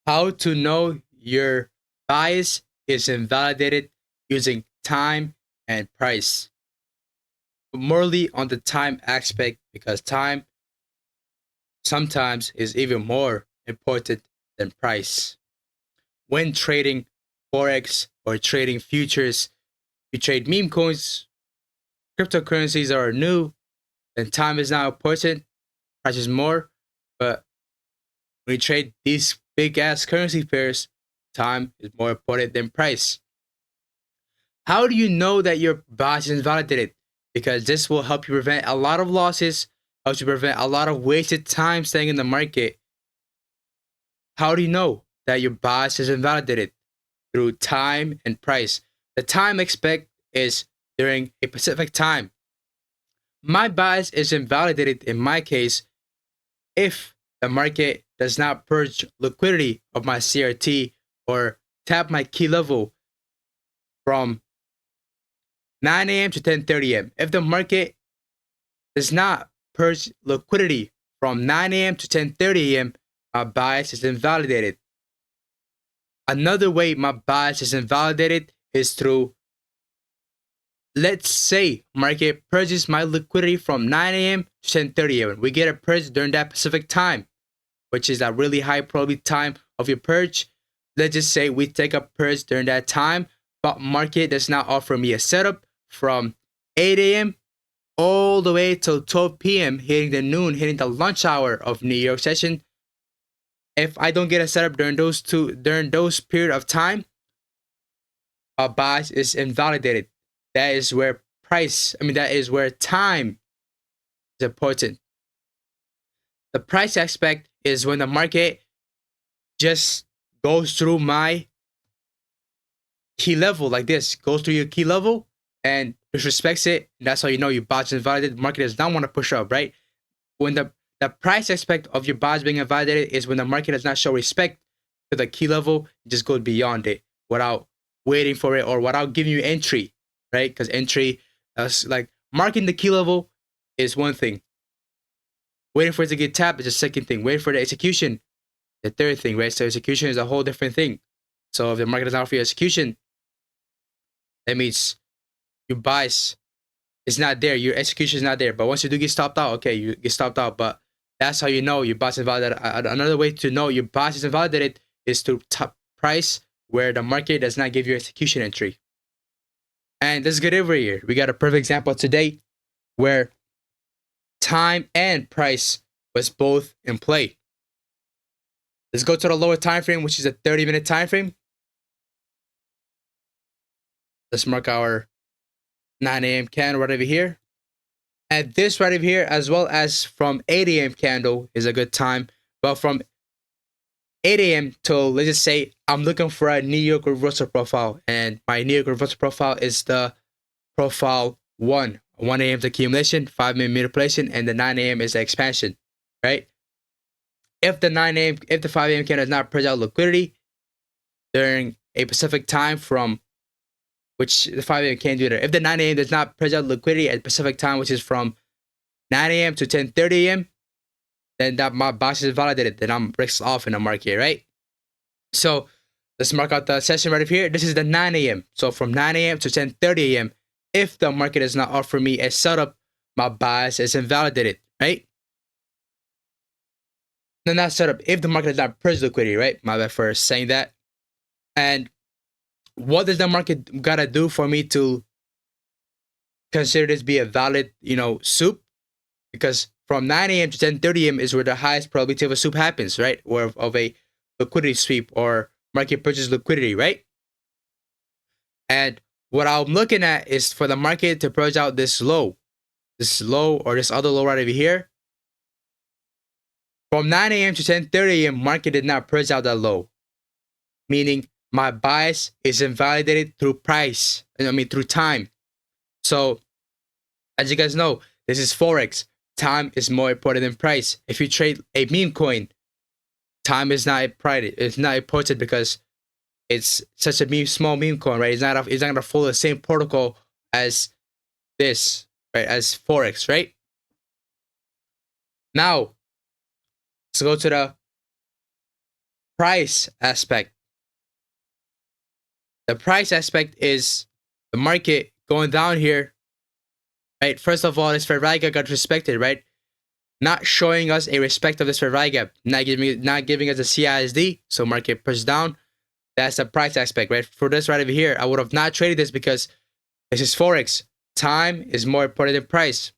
How to know your bias is invalidated using time and price. Morely on the time aspect, because time sometimes is even more important than price. When trading forex or trading futures, you trade meme coins, cryptocurrencies are new, then time is not important, price is more. But when you trade these big ass currency pairs, time is more important than price. How do you know that your bias is validated? Because this will help you prevent a lot of losses, helps you prevent a lot of wasted time staying in the market. How do you know that your bias is invalidated? Through time and price. The time expect is during a specific time. My bias is invalidated in my case if the market does not purge liquidity of my CRT or tap my key level from 9 a.m. to 10:30 a.m. If the market does not purge liquidity from 9 a.m. to 10:30 a.m., my bias is invalidated. Another way my bias is invalidated is through, let's say market purges my liquidity from 9 a.m. to 10:30 a.m. We get a purge during that Pacific time, which is a really high probability time of your purge. Let's just say we take a purge during that time, but market does not offer me a setup from 8 a.m. all the way till 12 p.m., hitting the noon, hitting the lunch hour of New York session. If I don't get a setup during those period of time, a bias is invalidated. That is where that is where time is important. The price aspect is when the market just goes through my key level like this, goes through your key level and disrespects it. That's how you know your bias is invalidated. The market does not want to push up, right? When the price aspect of your bias being invalidated is when the market does not show respect to the key level, it just goes beyond it without waiting for it or without giving you entry, right? Because entry, like marking the key level is one thing. Waiting for it to get tapped is the second thing. Waiting for the execution, the third thing, right? So execution is a whole different thing. So if the market does not offer you execution, that means your bias is not there. Your execution is not there. But once you do get stopped out, okay, you get stopped out. But that's how you know your bias is invalidated. Another way to know your bias is invalidated is through top price, where the market does not give you execution entry. And this is good over here. We got a perfect example today where time and price was both in play. Let's go to the lower time frame, which is a 30-minute time frame. Let's mark our 9 a.m. candle right over here. And this right over here, as well as from 8 a.m. candle is a good time. But from 8 a.m. till, let's just say, I'm looking for a New York reversal profile. And my New York reversal profile is the profile 1. 1 a.m. is accumulation, 5-minute manipulation, and the 9 a.m. is the expansion, right? If the 5 a.m. candle does not purge out liquidity during a specific time from which the 5 a.m. can't do that. If the 9 a.m. does not purge out liquidity at Pacific time, which is from 9 a.m. to 10:30 a.m., then that my bias is validated. Then I'm risk off in the market, right? So let's mark out the session right here. This is the 9 a.m. So from 9 a.m. to 10:30 a.m., if the market does not offer me a setup, my bias is invalidated, right? Then that setup, if the market does not purge liquidity, right? My bad for saying that. And what does the market gotta do for me to consider this be a valid, soup? Because from 9 a.m. to 10:30 a.m. is where the highest probability of a soup happens, right? Or of a liquidity sweep or market purchase liquidity, right? And what I'm looking at is for the market to purge out this low or this other low right over here. From 9 a.m. to 10:30 a.m., market did not purge out that low, meaning my bias is invalidated through price. Through time. So, as you guys know, this is Forex. Time is more important than price. If you trade a meme coin, time is not important. It's not important because it's such a small meme coin, right? It's not gonna follow the same protocol as this, right? As Forex, right? Now, let's go to the price aspect. The price aspect is the market going down here, right? First of all, this fair value gap got respected, right? Not showing us a respect of this fair value gap, not giving us a CISD, so market pushed down. That's the price aspect, right? For this right over here, I would have not traded this because this is forex. Time is more important than price.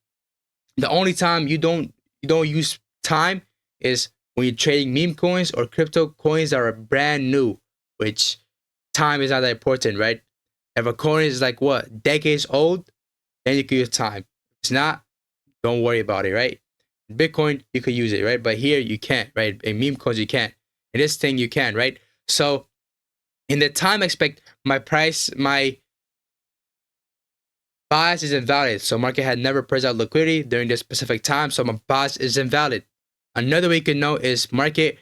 The only time you don't use time is when you're trading meme coins or crypto coins that are brand new, which time is not that important, right? If a coin is like what, decades old, then you can use time. If it's not, don't worry about it, right? Bitcoin, you could use it, right? But here you can't, right? In meme coins, you can't. In this thing, you can, right? So in the time aspect, my bias is invalid. So market had never priced out liquidity during this specific time, so my bias is invalid. Another way you can know is market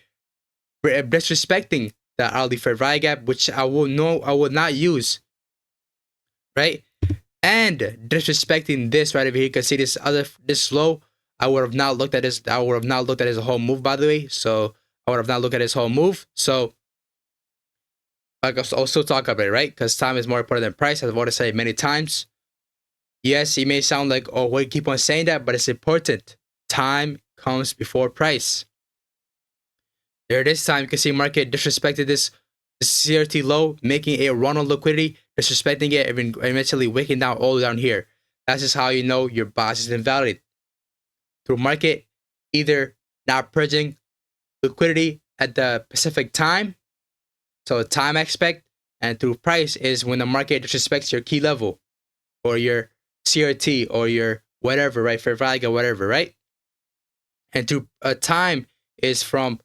disrespecting the hourly fair value gap, which I will not use, right? And disrespecting this right over here. You can see this low. I would have not looked at this. I would have not looked at his whole move, by the way. So I would have not looked at his whole move. So I'll still talk about it, right? Because time is more important than price, as I've already said many times. Yes, it may sound like, oh, we keep on saying that, but it's important. Time comes before price. There, this time you can see market disrespected this CRT low, making a run on liquidity, disrespecting it, and eventually wicking down all down here. That's just how you know your bias is invalid. Through market, either not purging liquidity at the specific time, so time aspect, and through price is when the market disrespects your key level or your CRT or your whatever, right? Fair value, whatever, right? And through time is from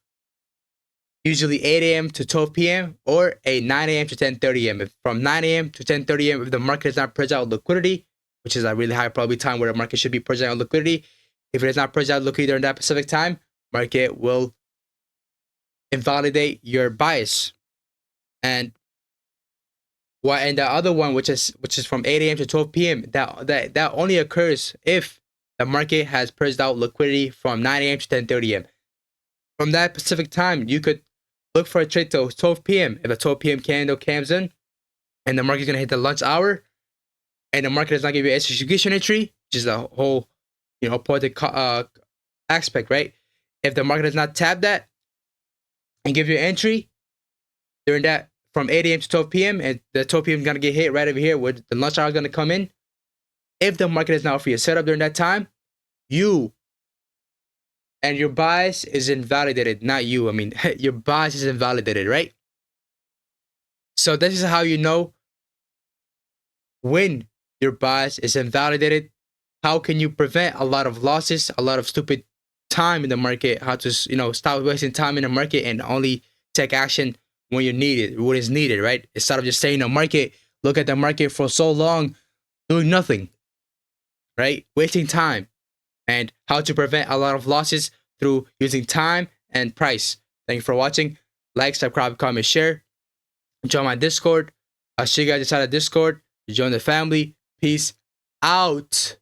usually 8 a.m. to 12 p.m. or a 9 a.m. to 10:30 a.m. If from 9 a.m. to 10:30 a.m. if the market is not purged out liquidity, which is a really high probability time where the market should be purging out liquidity, if it is not purged out liquidity during that specific time, market will invalidate your bias. And the other one, which is from 8 a.m. to 12 p.m., that only occurs if the market has purged out liquidity from 9 a.m. to 10:30 a.m. From that specific time, you could look for a trade till 12 p.m. If the 12 p.m. candle comes in and the market is going to hit the lunch hour and the market does not give you execution entry, which is a whole, important aspect, right? If the market does not tap that and give you entry during that from 8 a.m. to 12 p.m. and the 12 p.m. is going to get hit right over here where the lunch hour is going to come in, if the market is not for your setup during that time, you and your bias is invalidated, not you. I mean, your bias is invalidated, right? So this is how you know when your bias is invalidated. How can you prevent a lot of losses, a lot of stupid time in the market? How to, stop wasting time in the market and only take action when you need it, when it's needed, right? Instead of just staying in the market, look at the market for so long, doing nothing, right? Wasting time. And how to prevent a lot of losses through using time and price. Thank you for watching. Like, subscribe, comment, share. Join my Discord. I'll see you guys inside of Discord. Join the family. Peace out.